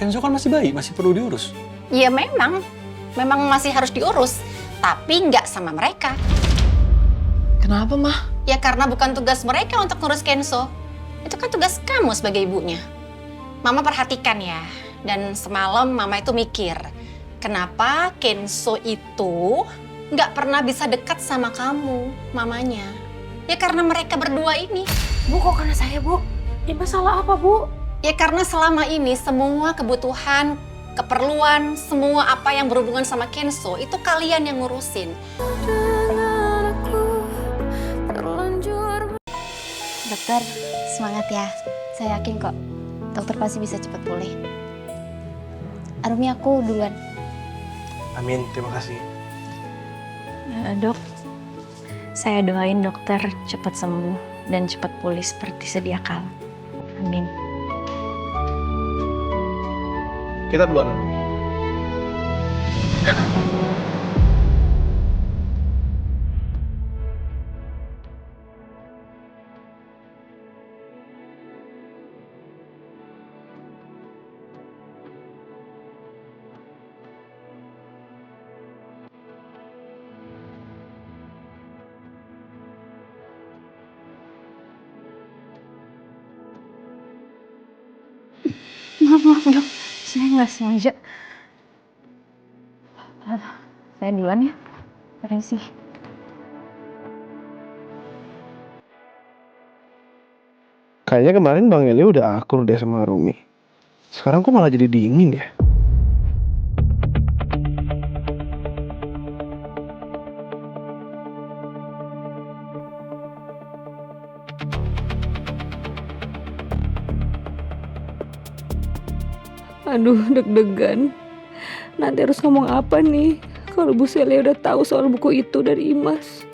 Kenzo kan masih bayi, masih perlu diurus. Ya memang masih harus diurus, tapi nggak sama mereka. Kenapa, Mah? Ya karena bukan tugas mereka untuk ngurus Kenzo. Itu kan tugas kamu sebagai ibunya. Mama perhatikan ya, dan semalam Mama itu mikir, kenapa Kenzo itu nggak pernah bisa dekat sama kamu, mamanya. Ya karena mereka berdua ini. Bu, kok karena saya, Bu? Ini masalah apa, Bu? Ya karena selama ini semua kebutuhan, keperluan, semua apa yang berhubungan sama Kenzo itu kalian yang ngurusin. Dokter, semangat ya. Saya yakin kok, dokter pasti bisa cepat pulih. Arumi, aku duluan. Amin, terima kasih. Dok, saya doain dokter cepat sembuh dan cepat pulih seperti sedia kala. Amin. Kita duluan. Maaf dok, saya nggak sengaja. Saya duluan ya. Permisi. Kayaknya kemarin Bang Eli udah akur deh sama Rumi. Sekarang kok malah jadi dingin ya? Aduh, deg-degan. Nanti harus ngomong apa nih kalau Bu Celia udah tahu soal buku itu dari Imas?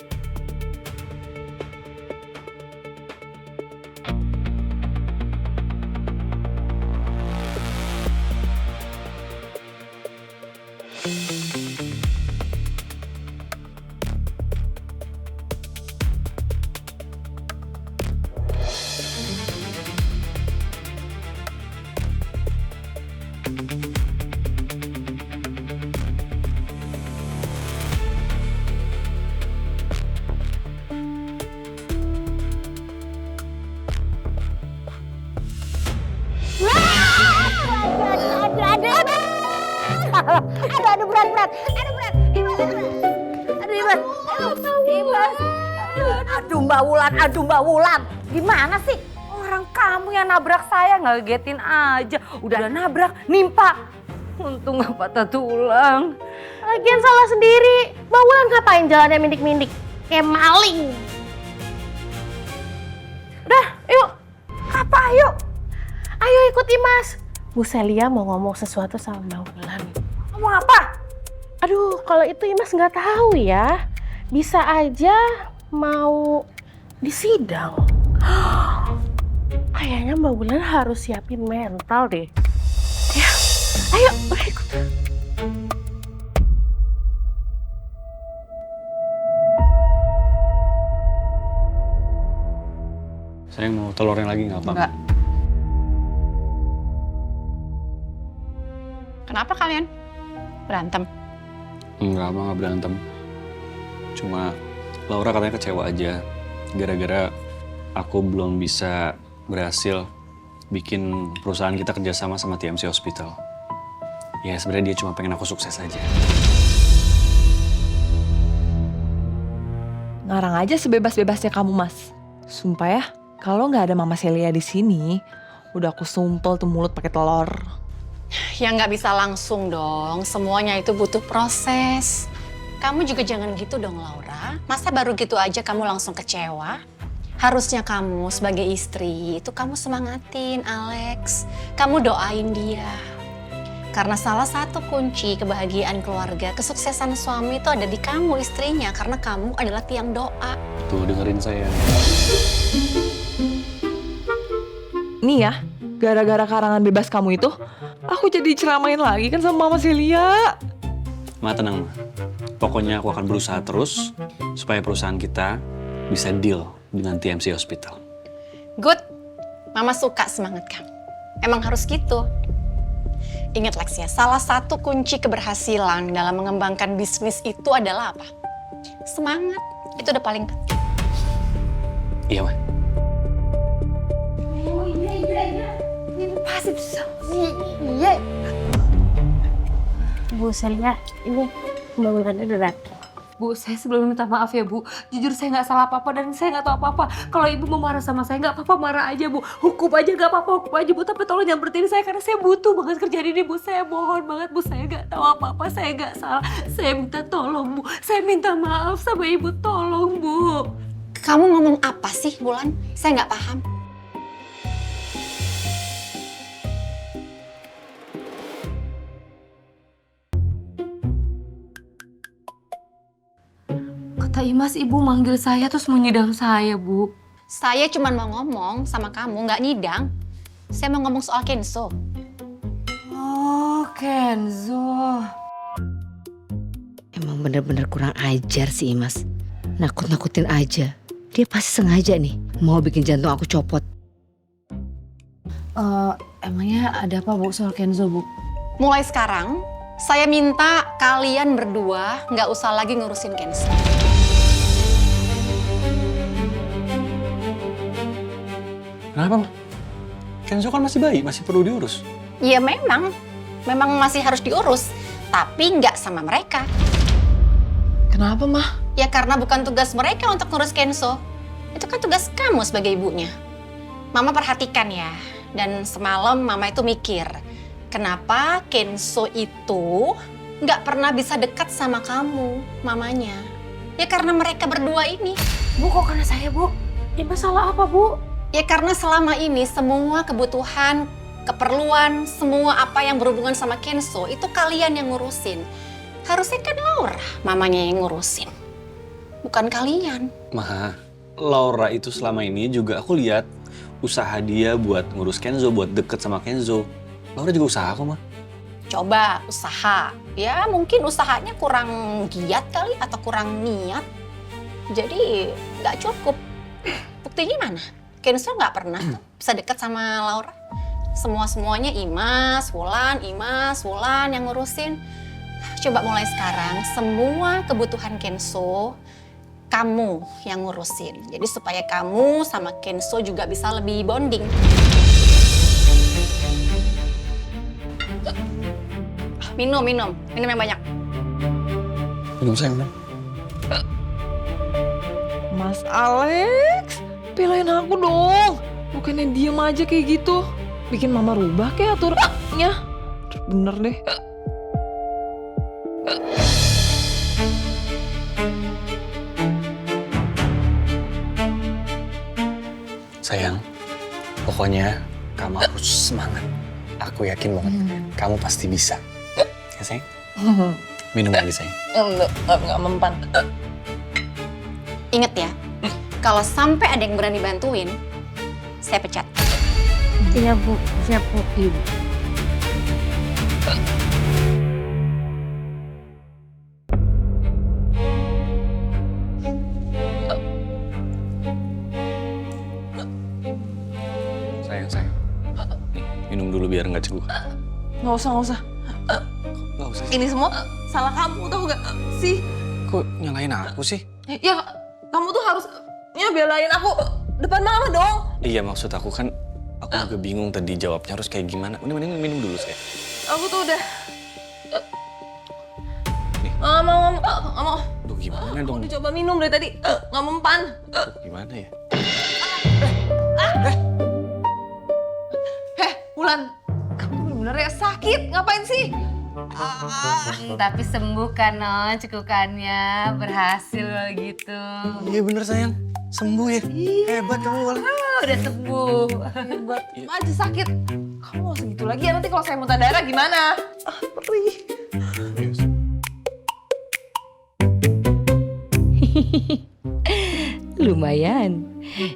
Aduh, berat. Aduh Mbak Wulan. Gimana sih? Orang kamu yang nabrak saya ngagetin aja. Udah nabrak, nimpa. Untung gak patah tulang. Lagian salah sendiri. Mbak Wulan ngapain jalannya mindik-mindik? Kayak maling. Udah, yuk. Apa yuk? Ayo ikut Imas. Bu Celia mau ngomong sesuatu sama Mbak Wulan. Ngomong apa? Aduh, kalau itu Imas nggak tahu ya. Bisa aja mau disidang. Kayaknya Mbak Wulan harus siapin mental deh. Ya, ayo, udah ikut. Saya mau telurnya lagi nggak apa? Enggak. Kenapa kalian berantem? Enggak, Mama, nggak berantem. Cuma Laura katanya kecewa aja. Gara-gara aku belum bisa berhasil bikin perusahaan kita kerjasama sama TMC Hospital. Ya sebenarnya dia cuma pengen aku sukses aja. Ngarang aja sebebas-bebasnya kamu, Mas. Sumpah ya, kalau nggak ada Mama Celia di sini, udah aku sumpel tuh mulut pakai telur. Ya nggak bisa langsung dong, semuanya itu butuh proses. Kamu juga jangan gitu dong, Laura. Masa baru gitu aja kamu langsung kecewa? Harusnya kamu sebagai istri itu kamu semangatin Alex. Kamu doain dia. Karena salah satu kunci kebahagiaan keluarga, kesuksesan suami itu ada di kamu istrinya. Karena kamu adalah tiang doa. Tuh dengerin saya. Nih ya, gara-gara karangan bebas kamu itu, aku jadi ceramain lagi kan sama Mama Celia. Ma, tenang, Ma. Pokoknya aku akan berusaha terus supaya perusahaan kita bisa deal dengan TMC Hospital. Good. Mama suka semangat kamu. Emang harus gitu. Ingat Lex ya, salah satu kunci keberhasilan dalam mengembangkan bisnis itu adalah apa? Semangat. Itu udah paling penting. Iya, Ma. Bu Celia, ini pembangunannya udah rapi. Bu, saya sebelumnya minta maaf ya Bu. Jujur saya nggak salah apa-apa dan saya nggak tahu apa-apa. Kalau Ibu mau marah sama saya nggak apa-apa, marah aja Bu. Hukum aja nggak apa-apa, hukum aja Bu. Tapi tolong jangan berhenti saya karena saya butuh banget kerjaan ini Bu. Saya mohon banget Bu, saya nggak tahu apa-apa, saya nggak salah. Saya minta tolong Bu. Saya minta maaf sama Ibu, tolong Bu. Kamu ngomong apa sih, Bulan? Saya nggak paham. Kata Imas, Ibu manggil saya terus mau nyidang saya Bu. Saya cuma mau ngomong sama kamu, nggak nyidang. Saya mau ngomong soal Kenzo. Oh, Kenzo. Emang bener-bener kurang ajar sih Imas. Nakut-nakutin aja. Dia pasti sengaja nih mau bikin jantung aku copot. Emangnya ada apa Bu soal Kenzo Bu? Mulai sekarang, saya minta kalian berdua nggak usah lagi ngurusin Kenzo. Kenapa, Ma? Kenzo kan masih bayi, masih perlu diurus. Ya memang masih harus diurus, tapi nggak sama mereka. Kenapa Mah? Ya karena bukan tugas mereka untuk ngurus Kenzo. Itu kan tugas kamu sebagai ibunya. Mama perhatikan ya, dan semalam Mama itu mikir, kenapa Kenzo itu nggak pernah bisa dekat sama kamu, mamanya. Ya karena mereka berdua ini. Bu, kok karena saya Bu? Ini masalah apa Bu? Ya karena selama ini semua kebutuhan, keperluan, semua apa yang berhubungan sama Kenzo itu kalian yang ngurusin. Harusnya kan Laura, mamanya yang ngurusin. Bukan kalian. Ma, Laura itu selama ini juga aku lihat usaha dia buat ngurus Kenzo, buat deket sama Kenzo. Laura juga usaha kok, Ma. Coba usaha. Ya mungkin usahanya kurang giat kali atau kurang niat. Jadi nggak cukup. Buktinya mana? Kenzo nggak pernah tuh bisa dekat sama Laura. Semuanya Imas, Wulan yang ngurusin. Coba mulai sekarang semua kebutuhan Kenzo kamu yang ngurusin. Jadi supaya kamu sama Kenzo juga bisa lebih bonding. Minum yang banyak. Minum sayang, Ma. Mas Alex, belain aku dong. Bukannya diem aja kayak gitu. Bikin Mama rubah kayak aturannya. Bener deh. Sayang, pokoknya kamu harus semangat. Aku yakin banget, kamu pasti bisa. Ya, sayang? Minum lagi, sayang. Enggak mempan. Ingat ya, kalau sampai ada yang berani bantuin, saya pecat. Iya Bu, siap Bu. Ibu. Sayang. Nih, minum dulu biar nggak ceguh. Nggak usah. Nggak usah. Ini semua salah kamu, tau gak sih? Kok nyalain aku sih? Ya, kamu tuh harusnya belain aku depan Mama dong. Iya, maksud aku kan, aku juga bingung tadi jawabnya harus kayak gimana. Mending minum dulu, sayang. Aku tuh udah... Nih. Mau. Duh, gimana dong? Udah coba minum dari tadi, nggak mempan. Duh, gimana ya? Wulan, kamu bener-bener ya sakit, ngapain sih? Tapi sembuh kan non, cekukannya berhasil gitu. Iya bener, sayang. Sembuh ya? Hebat kamu, Wal. Udah sembuh. Hebat, masih sakit. Kamu mau segitu lagi ya, nanti kalau saya muntah darah gimana? Perih. Lumayan,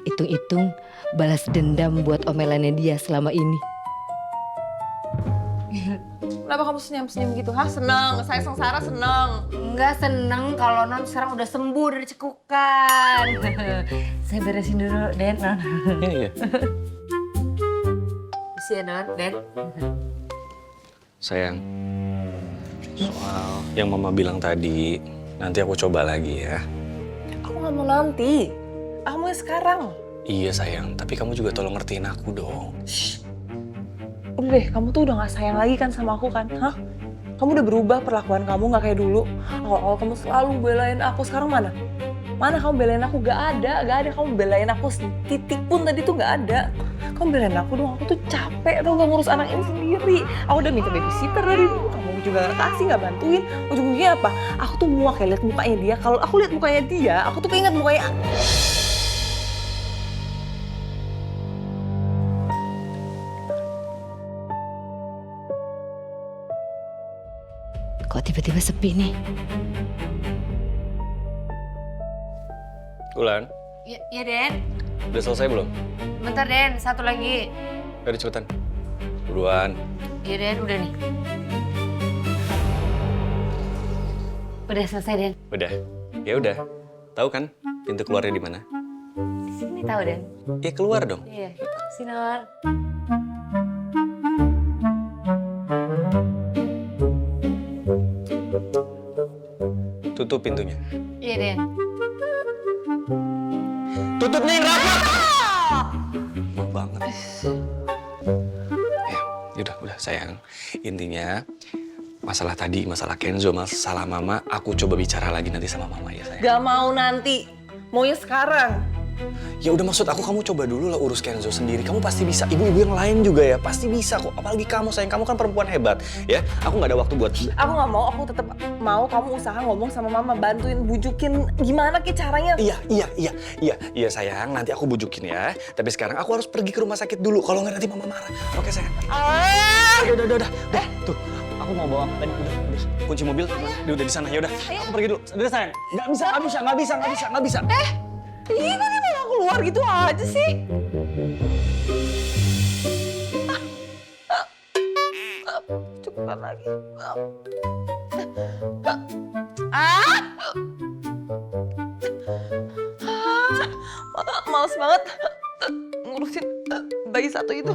hitung-hitung balas dendam buat omelannya dia selama ini. Kenapa kamu senyum-senyum gitu? Hah, seneng. Saya sengsara seneng. Enggak seneng kalau non sekarang udah sembuh dari cekukan. Saya beresin dulu, Den. Non. Iya. Bisa ya, Non, Den. Sayang, soal yang mama bilang tadi, nanti aku coba lagi ya. Aku nggak mau nanti. Aku mau sekarang. Iya sayang, tapi kamu juga tolong ngertiin aku dong. Udah deh, kamu tuh udah gak sayang lagi kan sama aku kan? Hah? Kamu udah berubah perlakuan kamu gak kayak dulu. Awal-awal kamu selalu belain aku, sekarang mana? Mana kamu belain aku? Gak ada kamu belain aku titik pun tadi tuh gak ada. Kamu belain aku dong, aku tuh capek tau gak ngurus anak ini sendiri. Aku udah minta babysitter dari dulu, kamu juga gak kasih, gak bantuin. Ujung-ujungnya apa? Aku tuh muak kayak liat mukanya dia. Kalau aku liat mukanya dia, aku tuh keinget mukanya. Kok tiba-tiba sepi nih? Ulan, Ya Den, udah selesai belum? bentar Den, satu lagi. Udah cepetan. Buruan. Ya Den, udah nih. Udah selesai Den. Udah. Ya udah. Tahu kan pintu keluarnya di mana? Di sini tahu Den. Ya keluar dong. Iya, Sinar. Tutup pintunya. Iya Den. Tutupnya yang rapat. Mau banget. Ya, udah sayang. Intinya masalah tadi, masalah Kenzo, masalah mama, aku coba bicara lagi nanti sama mama ya sayang. Gak mau nanti, maunya sekarang. Ya udah maksud aku kamu coba dulu lah urus Kenzo sendiri. Kamu pasti bisa. Ibu-ibu yang lain juga ya pasti bisa kok. Apalagi kamu sayang, kamu kan perempuan hebat ya. Aku nggak ada waktu buat. Aku nggak mau, aku tetap mau kamu usaha ngomong sama mama, bantuin bujukin gimana ke caranya. Iya sayang. Nanti aku bujukin ya. Tapi sekarang aku harus pergi ke rumah sakit dulu. Kalau nggak nanti mama marah. Oke sayang. Udah. Tuh, aku mau bawa tadi udah. Kunci mobil dia udah di sana. Ya udah. Aku pergi dulu. Udah sayang. Nggak bisa. Ih, kok dia malah keluar gitu aja sih? Cepetan lagi. Males banget ngurusin bayi satu itu.